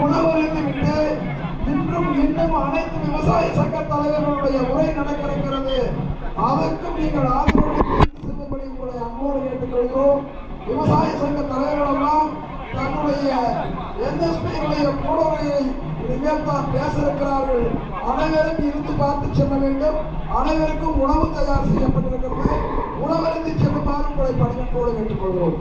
உணவருந்து விட்டு இன்றும் இன்னும் அனைத்து விவசாய சங்க தலைவர்களுடைய உரை நடக்கிறது. அதற்கும் நீங்கள் ஆதரவு செல்லும்படி உங்களை அன்போடு கேட்டுக்கொள்கிறோம். விவசாய சங்க தலைவர்கள் எல்லாம் தன்னுடைய என்எஸ்பியுடைய கூடுதலை இனிமேல் தான் பேச இருக்கிறார்கள். அனைவரும் இருந்து பார்த்து செல்ல வேண்டும். அனைவருக்கும் உணவு தயார் செய்யப்பட்டிருக்கிறது. உணவருந்து செல்லுமாறு உங்களை பணியோடு கேட்டுக்கொள்கிறோம்.